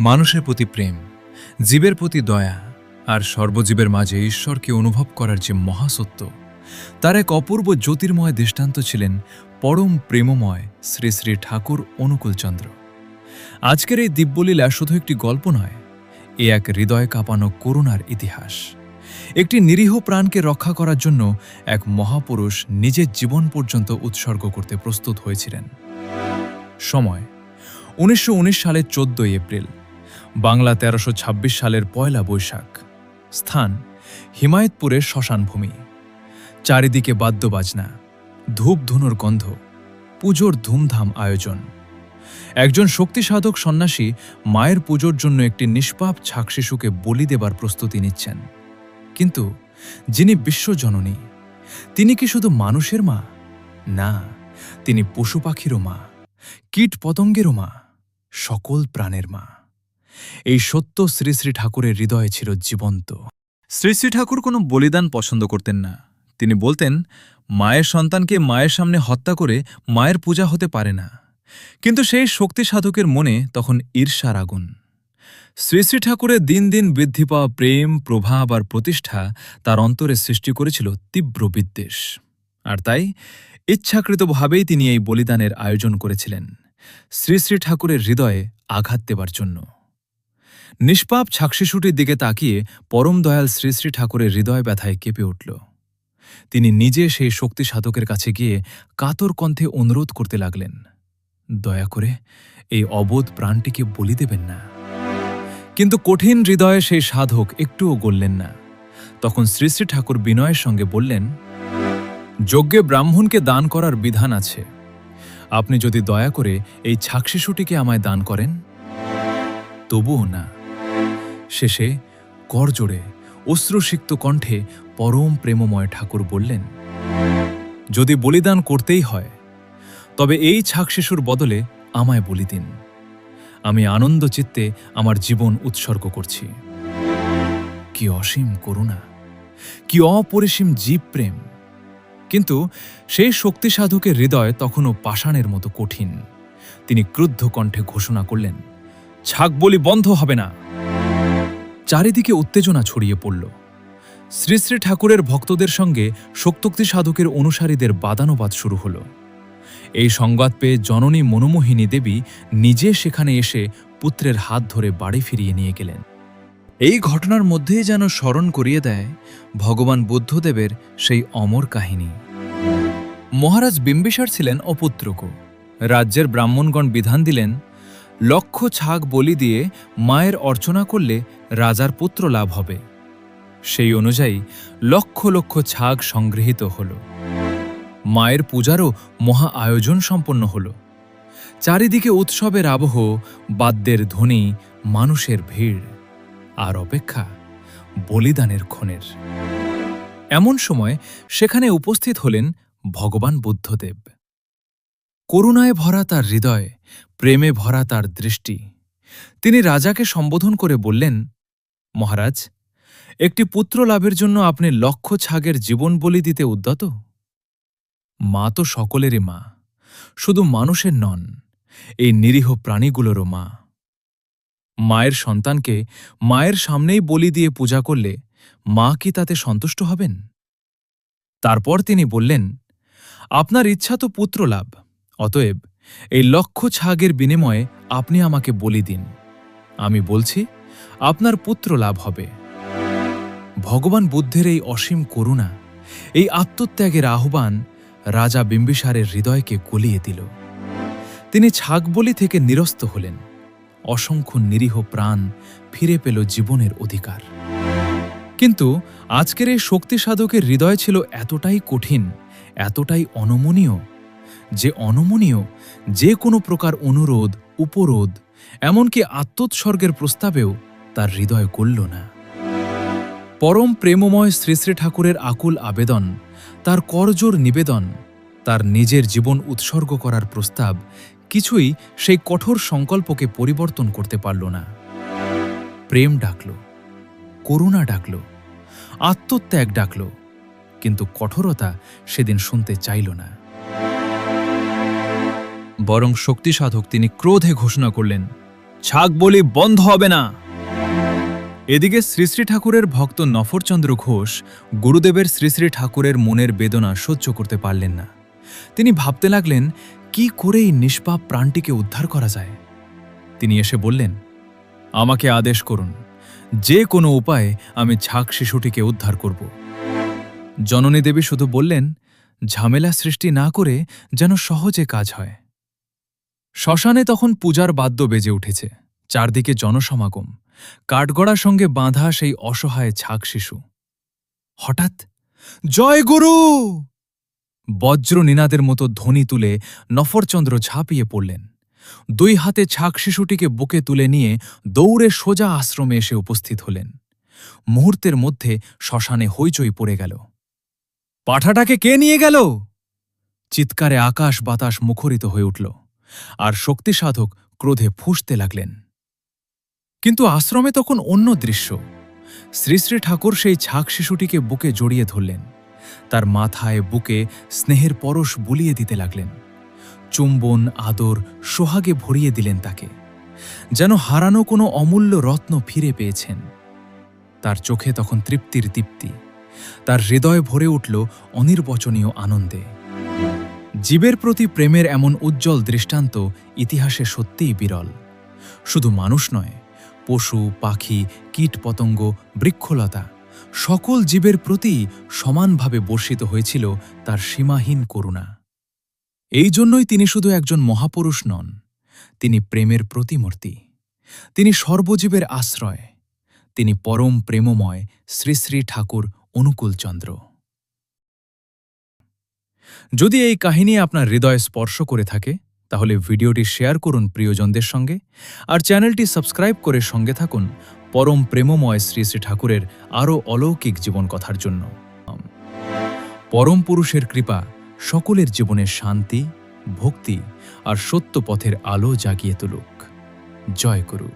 মানুষের প্রতি প্রেম, জীবের প্রতি দয়া আর সর্বজীবের মাঝে ঈশ্বরকে অনুভব করার যে মহাসত্য, তার এক অপূর্ব জ্যোতির্ময় দৃষ্টান্ত ছিলেন পরম প্রেমময় শ্রী শ্রী ঠাকুর অনুকূলচন্দ্র। আজকের এই দিব্যলীলা শুধু একটি গল্প নয়, এ এক হৃদয় কাঁপানো করুণার ইতিহাস। একটি নিরীহ প্রাণকে রক্ষা করার জন্য এক মহাপুরুষ নিজের জীবন পর্যন্ত উৎসর্গ করতে প্রস্তুত হয়েছিলেন। সময় 1919 সালের 14 এপ্রিল, বাংলা 1326 সালের 1 বৈশাখ। স্থান হিমায়তপুরের শ্মশানভূমি। চারিদিকে বাদ্যবাজনা, ধূপধুনোর গন্ধ, পুজোর ধুমধাম আয়োজন। একজন শক্তিসাধক সন্ন্যাসী মায়ের পুজোর জন্য একটি নিষ্পাপ ছাক শিশুকে বলি দেবার প্রস্তুতি নিচ্ছেন। কিন্তু যিনি বিশ্বজননী, তিনি কি শুধু মানুষের মা? না, তিনি পশু পাখিরও মা, কীট পতঙ্গেরও মা, সকল প্রাণের মা। এই সত্য শ্রী শ্রী ঠাকুরের হৃদয়ে ছিল জীবন্ত। শ্রী শ্রী ঠাকুর কোনো বলিদান পছন্দ করতেন না। তিনি বলতেন, মায়ের সন্তানকে মায়ের সামনে হত্যা করে মায়ের পূজা হতে পারে না। কিন্তু সেই শক্তি সাধকের মনে তখন ঈর্ষার আগুন। শ্রী শ্রী ঠাকুরের দিন দিন বৃদ্ধি পাওয়া প্রেম, প্রভাব আর প্রতিষ্ঠা তার অন্তরে সৃষ্টি করেছিল তীব্র বিদ্বেষ। আর তাই ইচ্ছাকৃতভাবেই তিনি এই বলিদানের আয়োজন করেছিলেন, শ্রী শ্রী ঠাকুরের হৃদয়ে আঘাত দেবার জন্য। নিষ্পাপ ছাকশিশুটির দিকে তাকিয়ে পরম দয়াল শ্রী শ্রী ঠাকুরের হৃদয় ব্যথায় কেঁপে উঠল। তিনি নিজে সেই শক্তি সাধকের কাছে গিয়ে কাতর কণ্ঠে অনুরোধ করতে লাগলেন, দয়া করে এই অবোধ প্রাণটিকে বলি দেবেন না। কিন্তু কঠিন হৃদয়ে সেই সাধক একটুও গললেন না। তখন শ্রী শ্রী ঠাকুর বিনয়ের সঙ্গে বললেন, যজ্ঞে ব্রাহ্মণকে দান করার বিধান আছে। আপনি যদি দয়া করে এই ছাকশিশুটিকে আমায় দান করেন। তবুও না। শেষে করজোড়ে অশ্রুসিক্ত কণ্ঠে পরম প্রেমময় ঠাকুর বললেন, যদি বলিদান করতেই হয় তবে এই ছাকশিশুর বদলে আমায় বলি দিন। আমি আনন্দ চিত্তে আমার জীবন উৎসর্গ করছি। কি অসীম করুণা, কি অপরিসীম জীব প্রেম! কিন্তু সেই শক্তি সাধকের হৃদয় তখনও পাষাণের মতো কঠিন। তিনি ক্রুদ্ধ কণ্ঠে ঘোষণা করলেন, ছাগ বলি বন্ধ হবে না। চারিদিকে উত্তেজনা ছড়িয়ে পড়ল। শ্রী শ্রী ঠাকুরের ভক্তদের সঙ্গে শক্তি সাধকের অনুসারীদের বাদানুবাদ শুরু হল। এই সংবাদ পেয়ে জননী মনোমোহিনী দেবী নিজে সেখানে এসে পুত্রের হাত ধরে বাড়ি ফিরিয়ে নিয়ে গেলেন। এই ঘটনার মধ্যেই যেন স্মরণ করিয়ে দেয় ভগবান বুদ্ধদেবের সেই অমর কাহিনী। মহারাজ বিম্বিসার ছিলেন অপুত্রক। রাজ্যের ব্রাহ্মণগণ বিধান দিলেন, লক্ষ ছাগ বলি দিয়ে মায়ের অর্চনা করলে রাজার পুত্র লাভ হবে। সেই অনুযায়ী লক্ষ লক্ষ ছাগ সংগৃহীত হল। মায়ের পূজারও মহা আয়োজন সম্পন্ন হল। চারিদিকে উৎসবের আবহ, বাদ্যের ধ্বনি, মানুষের ভিড়, আর অপেক্ষা বলিদানের ক্ষণের। এমন সময় সেখানে উপস্থিত হলেন ভগবান বুদ্ধদেব। করুণায় ভরা তার হৃদয়, প্রেমে ভরা তার দৃষ্টি। তিনি রাজাকে সম্বোধন করে বললেন, মহারাজ, একটি পুত্র লাভের জন্য আপনি লক্ষ ছাগের জীবন বলি দিতে উদ্যত? মা তো সকলেরই মা, শুধু মানুষের নন, এই নিরীহ প্রাণীগুলোরও মা। মায়ের সন্তানকে মায়ের সামনেই বলি দিয়ে পূজা করলে মা কি তাতে সন্তুষ্ট হবেন? তারপর তিনি বললেন, আপনার ইচ্ছা তো পুত্র লাভ, অতএব এই লক্ষ ছাগের বিনিময়ে আপনি আমাকে বলি দিন। আমি বলছি, আপনার পুত্র লাভ হবে। ভগবান বুদ্ধের এই অসীম করুণা, এই আত্মত্যাগের আহ্বান রাজা বিম্বিসারের হৃদয়কে গলিয়ে দিল। তিনি ছাগবলি থেকে নিরস্ত হলেন। অসংখ্য নিরীহ প্রাণ ফিরে পেল জীবনের অধিকার। কিন্তু আজকের এই শক্তি সাধকের হৃদয় ছিল এতটাই কঠিন, এতটাই অনমনীয়, যে কোনো প্রকার অনুরোধ, উপরোধ, এমনকি আত্মোৎসর্গের প্রস্তাবেও তার হৃদয় গলল না। পরম প্রেমময় শ্রী শ্রী ঠাকুরের আকুল আবেদন, তার করজোড় নিবেদন, তার নিজের জীবন উৎসর্গ করার প্রস্তাব কিছুই সেই কঠোর সংকল্পকে পরিবর্তন করতে পারল না। প্রেম ডাকল, করুণা ডাকল, আত্মত্যাগ ডাকল, কিন্তু কঠোরতা সেদিন শুনতে চাইল না। বরং শক্তি সাধক তিনি ক্রোধে ঘোষণা করলেন, ছাগ বলি বন্ধ হবে না। এদিকে শ্রী শ্রী ঠাকুরের ভক্ত নফরচন্দ্র ঘোষ গুরুদেবের শ্রী শ্রী ঠাকুরের মনের বেদনা সহ্য করতে পারলেন না। তিনি ভাবতে লাগলেন কি করে এই নিষ্পাপ প্রাণটিকে উদ্ধার করা যায়। তিনি এসে বললেন, আমাকে আদেশ করুন, যে কোনো উপায়ে আমি ছাগ শিশুটিকে উদ্ধার করব। জননী দেবী শুধু বললেন, ঝামেলা সৃষ্টি না করে যেন সহজে কাজ হয়। শ্মশানে তখন পূজার বাদ্য বেজে উঠেছে, চারদিকে জনসমাগম, কাঠগড়ার সঙ্গে বাঁধা সেই অসহায় ছাগ শিশু। হঠাৎ জয় গুরু বজ্র নিনাদের মতো ধ্বনি তুলে নফরচন্দ্র ঝাঁপিয়ে পড়লেন। দুই হাতে ছাগ শিশুটিকে বুকে তুলে নিয়ে দৌড়ে সোজা আশ্রমে এসে উপস্থিত হলেন। মুহূর্তের মধ্যে শ্মশানে হইচই পড়ে গেল। পাঠাটাকে কে নিয়ে গেল? চিৎকারে আকাশ বাতাস মুখরিত হয়ে উঠল, আর শক্তিসাধক ক্রোধে ফুঁসতে লাগলেন। কিন্তু আশ্রমে তখন অন্য দৃশ্য। শ্রী শ্রী ঠাকুর সেই ছাগ শিশুটিকে বুকে জড়িয়ে ধরলেন, তার মাথায় বুকে স্নেহের পরশ বুলিয়ে দিতে লাগলেন। চুম্বন আদর সোহাগে ভরিয়ে দিলেন তাকে, যেন হারানো কোনো অমূল্য রত্ন ফিরে পেয়েছেন। তার চোখে তখন তৃপ্তির দীপ্তি, তার হৃদয় ভরে উঠল অনির্বচনীয় আনন্দে। জীবের প্রতি প্রেমের এমন উজ্জ্বল দৃষ্টান্ত ইতিহাসে সত্যিই বিরল। শুধু মানুষ নয়, পশু পাখি কীটপতঙ্গ বৃক্ষলতা সকল জীবের প্রতি সমানভাবে বর্ষিত হয়েছিল তার সীমাহীন করুণা। এই জন্যই তিনি শুধু একজন মহাপুরুষ নন, তিনি প্রেমের প্রতিমূর্তি, তিনি সর্বজীবের আশ্রয়, তিনি পরম প্রেমময় শ্রী শ্রী ঠাকুর অনুকূলচন্দ্র। যদি এই কাহিনী আপনার হৃদয় স্পর্শ করে থাকে তাহলে ভিডিওটি শেয়ার করুন প্রিয়জনদের সঙ্গে, আর চ্যানেলটি সাবস্ক্রাইব করে সঙ্গে থাকুন পরম প্রেমময় শ্রী শ্রী ঠাকুরের আরও অলৌকিক জীবন কথার জন্য। পরম পুরুষের কৃপা সকলের জীবনে শান্তি, ভক্তি আর সত্য পথের আলো জাগিয়ে তুলুক। জয় গুরু।